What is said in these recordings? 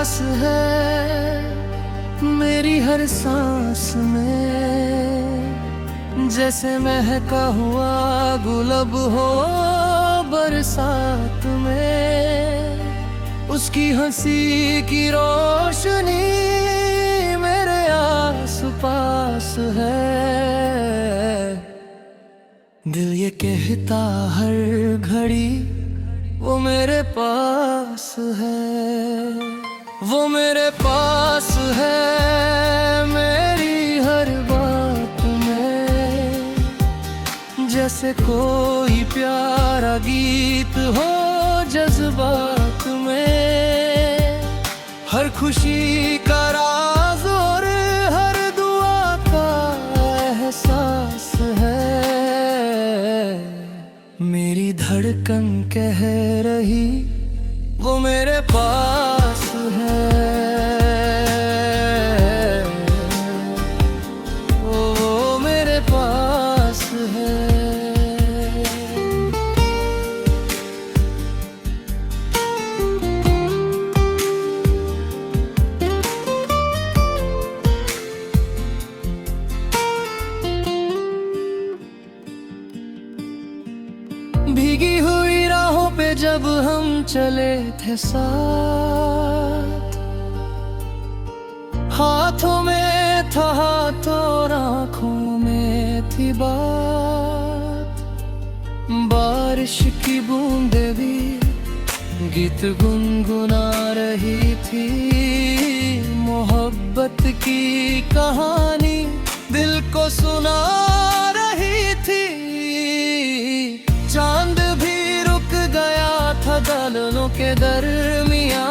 पास है मेरी हर सांस में, जैसे महका हुआ गुलाब हो बरसात में। उसकी हंसी की रोशनी मेरे आस पास है। दिल ये कहता हर घड़ी वो मेरे पास है, वो मेरे पास है मेरी हर बात में। जैसे कोई प्यारा गीत हो जज्बात में, हर खुशी का राज और हर दुआ का एहसास है। मेरी धड़कन कह रही वो मेरे पास है, वो मेरे पास है। भीगी हुई राहों पे जब हम चले थे साथ, हाथों में था हाथ और आँखों में थी बात। बारिश की बूंदें भी गीत गुनगुना रही थी, मोहब्बत की कहानी दिल को सुना रही थी। चांद भी रुक गया था बादलों के दरमियां,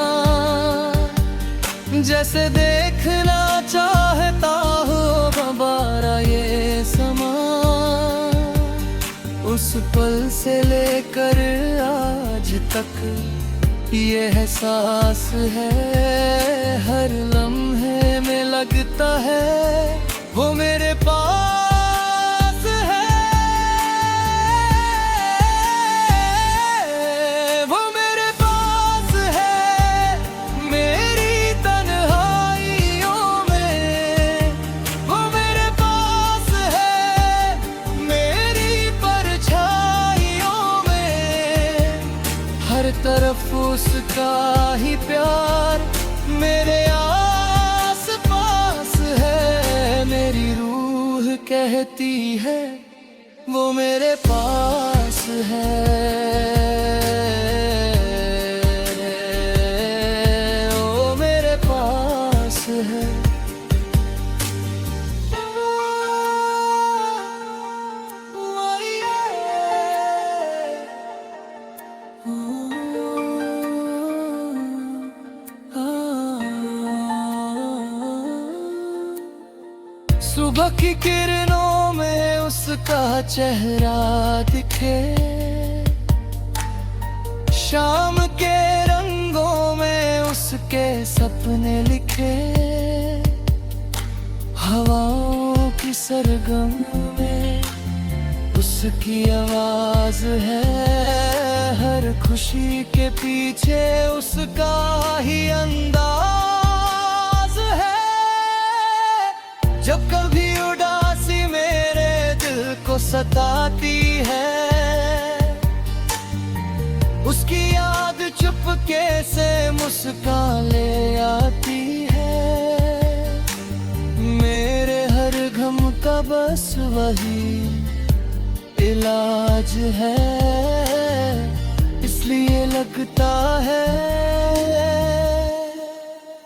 जैसे देखना चाहता हो दोबारा ये समा। उस पल से लेकर आज तक ये एहसास है, हर लम्हे में लगता है वो मेरे पास। हर तरफ उसका ही प्यार मेरे आस पास है। मेरी रूह कहती है वो मेरे पास है, वो मेरे पास है। सुबह की किरणों में उसका चेहरा दिखे, शाम के रंगों में उसके सपने लिखे। हवाओं की सरगम में उसकी आवाज है, हर खुशी के पीछे उसका ही अंदाज है। जब कभी उदासी मेरे दिल को सताती है, उसकी याद चुपके से मुस्कान ले आती है। मेरे हर गम का बस वही इलाज है, इसलिए लगता है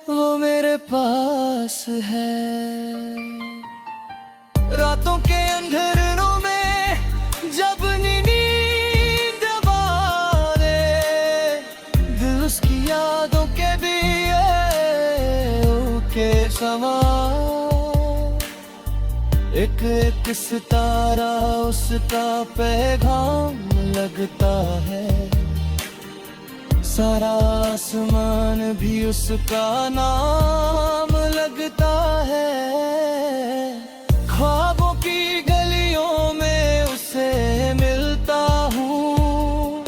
वो मेरे पास है। रातों के अंधेरों में जब नींद दबाए, दिल उसकी यादों के दिए के समा। एक एक सितारा उसका पैगाम लगता है, सारा आसमान भी उसका नाम लगता है। ख्वाबों की गलियों में उसे मिलता हूँ,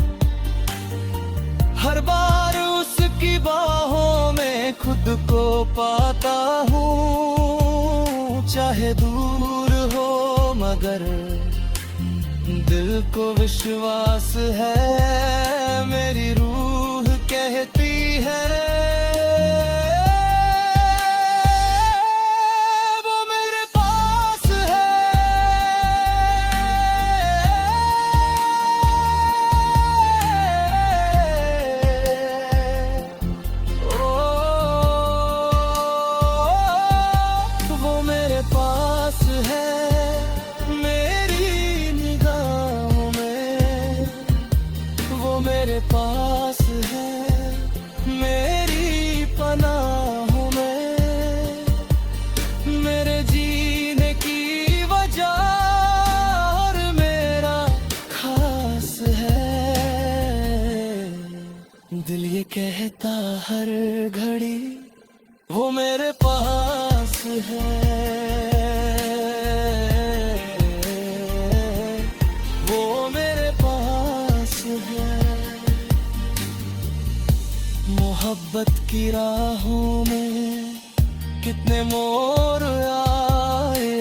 हर बार उसकी बाहों में खुद को पाता हूँ, चाहे दूर हो मगर दिल को विश्वास है, मेरी रूह कहती है वो मेरे पास है। वो मेरे पास है, मेरे पास है, मेरी पनाहों में, मेरे जीने की वजह और मेरा खास है। दिल ये कहता हर घड़ी वो मेरे पास है, वो मेरे पास है। मोहब्बत की राहों में कितने मोड़ आए,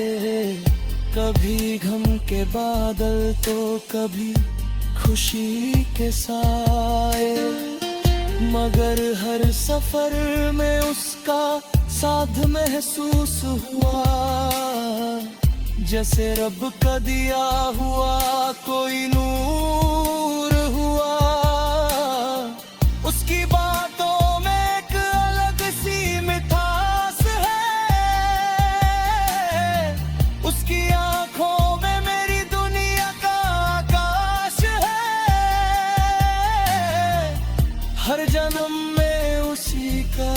कभी गम के बादल तो कभी खुशी के साए, मगर हर सफर में उसका साथ महसूस हुआ, जैसे रब का दिया हुआ कोई नूर हुआ। उसकी बातों में एक अलग सी मिठास है, उसकी आंखों में मेरी दुनिया का आकाश है। हर जन्म में उसी का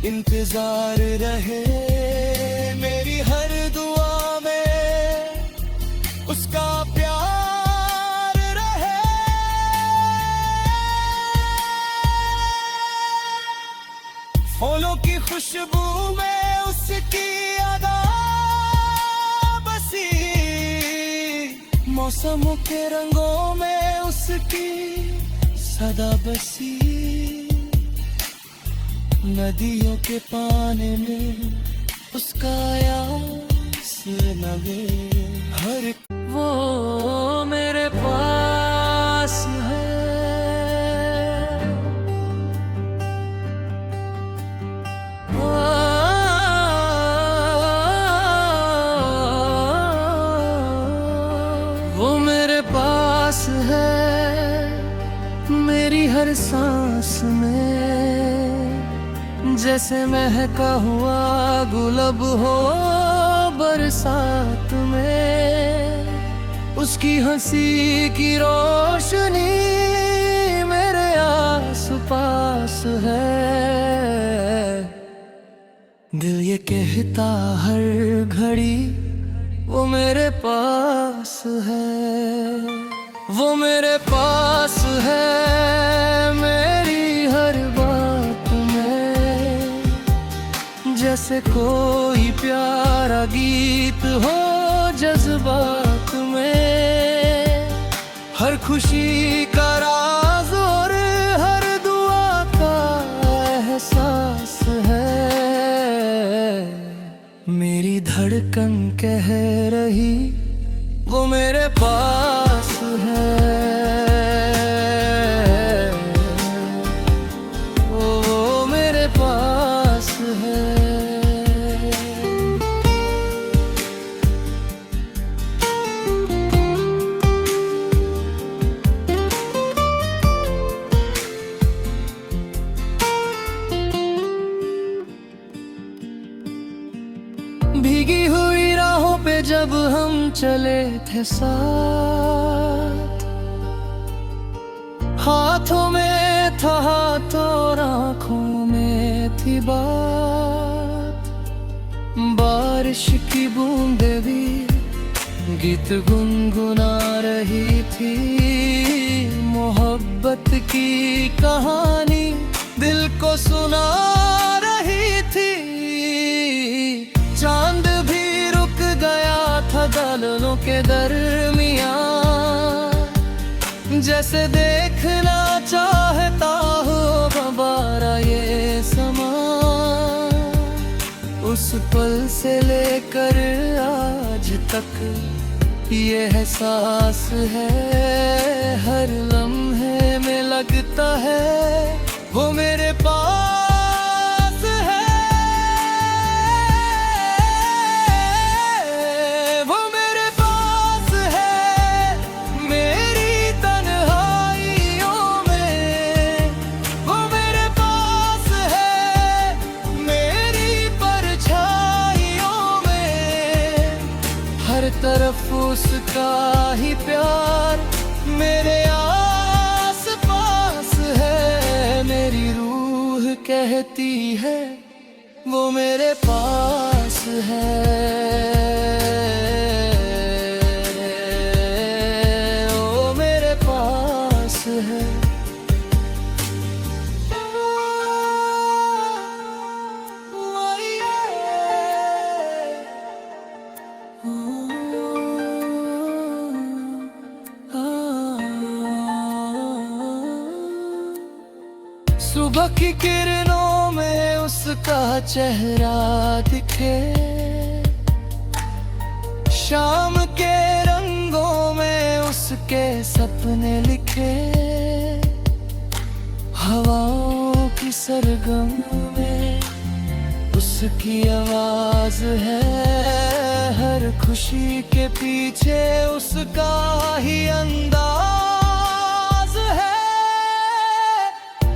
इंतजार रहे, मेरी हर दुआ में उसका प्यार रहे। फूलों की खुशबू में उसकी अदा बसी, मौसमों के रंगों में उसकी सदा बसी, नदियों के पानी में उसका यास नगे। हर वो मेरे पास है, वो मेरे पास है, मेरी हर सांस में, जैसे महका हुआ गुलाब हो बरसात में। उसकी हंसी की रोशनी मेरे आस पास है। दिल ये कहता हर घड़ी वो मेरे पास है, वो मेरे पास है, मेरी हर बात में, जैसे कोई प्यारा गीत हो जज्बात में। हर खुशी का राज और हर दुआ का एहसास है। मेरी धड़कन कह रही वो मेरे पास है, वो मेरे पास है। भीगी हुई राहों पे जब हम चले थे साथ, हाथों में था हाथ और आँखों में थी बात। बारिश की बूंदें भी गीत गुनगुना रही थी, मोहब्बत की कहानी दिल को सुना रही थी। चांद भी रुक गया था बादलों के दरमियां, जैसे देखना चाहता हो दोबारा ये उस पल से लेकर आज तक ये एहसास है, हर लम्हे में लगता है वो मेरे पास है, वो मेरे पास है। मेरी तन्हाइयों में वो मेरे पास है, मेरी परछाइयों में हर तरफ उसका ही प्यार मेरे आस पास है। मेरी रूह कहती है वो मेरे पास है, वो मेरे पास है। सुबह की किरणों में उसका चेहरा दिखे, शाम के रंगों में उसके सपने लिखे, हवाओं की सरगम में उसकी आवाज है, हर खुशी के पीछे उसका ही अंदाज है।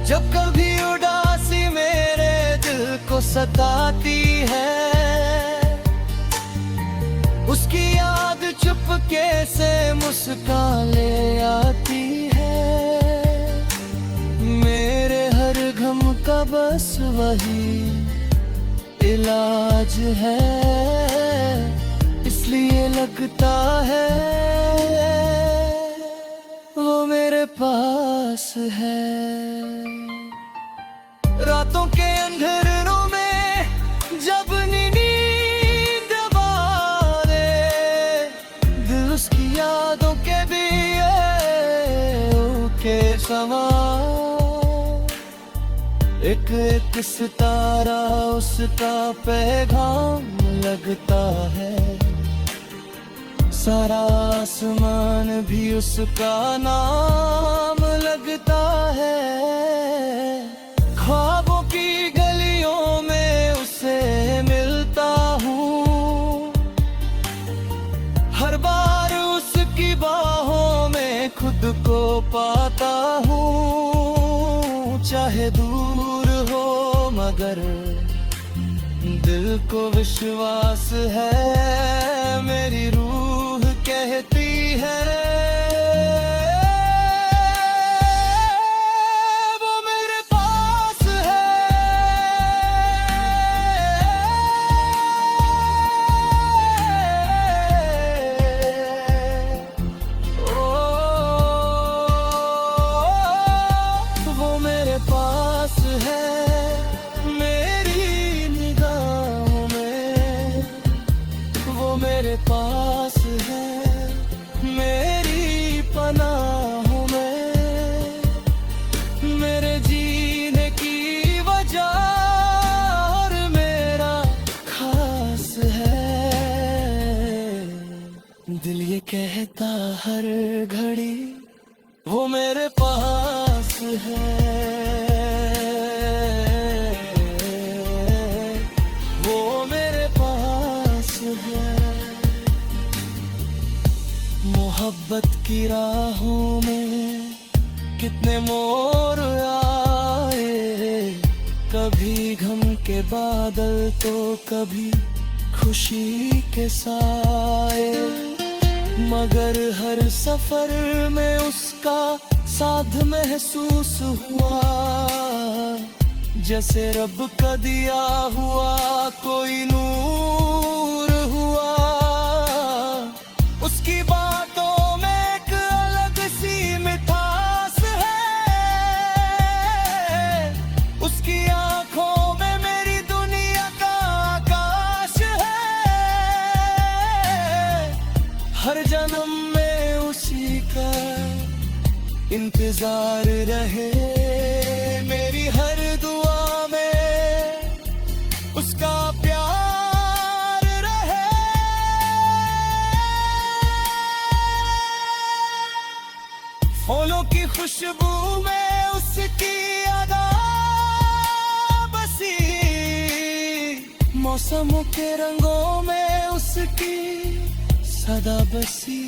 जब कभी उदासी मेरे दिल को सताती है, उसकी याद चुपके से मुस्कान ले आती है। मेरे हर गम का बस वही इलाज है, इसलिए लगता है वो मेरे पास है। रातों के अंधेरों में जब नींद आवे, दिल उसकी यादों के दिए के समा, एक एक सितारा उसका पैगाम लगता है, सारा आसमान भी उसका नाम लगता है। ख्वाबों की गलियों में उसे मिलता हूँ, हर बार उसकी बाहों में खुद को पाता हूँ। चाहे दूर हो मगर दिल को विश्वास है, मेरी रूह कहती है पास है। मेरी निगाहों में वो मेरे पास है, मेरी पनाहों में मेरे जीने की वजह और मेरा खास है। दिल ये कहता हर घड़ी वो मेरे पास है, वो मेरे पास है। मोहब्बत की राहों में कितने मोड़ आए, कभी गम के बादल तो कभी खुशी के साए, मगर हर सफर में उसका साथ महसूस हुआ, जैसे रब का दिया हुआ कोई नूर हुआ। उसकी बातों में एक अलग सी मिठास है, उसकी आंखों में मेरी दुनिया का आकाश है। हर जन्म में उसी का इंतजार रहे, मेरी हर दुआ में उसका प्यार मौसमों के रंगों में उसकी सदा बसी,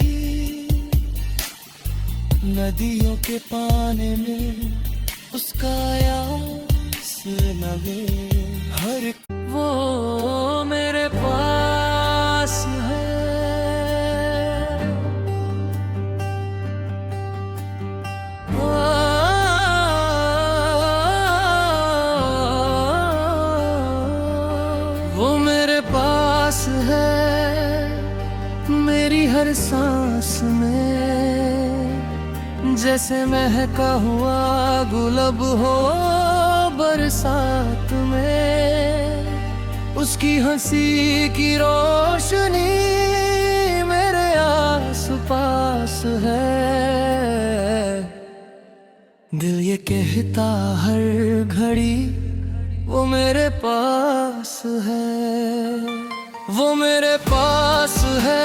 नदियों के पानी में उसका यास लगे। हर वो मेरे पास है, वो मेरे पास है, मेरी हर सांस में, जैसे महका हुआ गुलाब हो बरसात में। उसकी हंसी की रोशनी मेरे आस पास है। दिल ये कहता हर घड़ी वो मेरे पास है, वो मेरे पास है।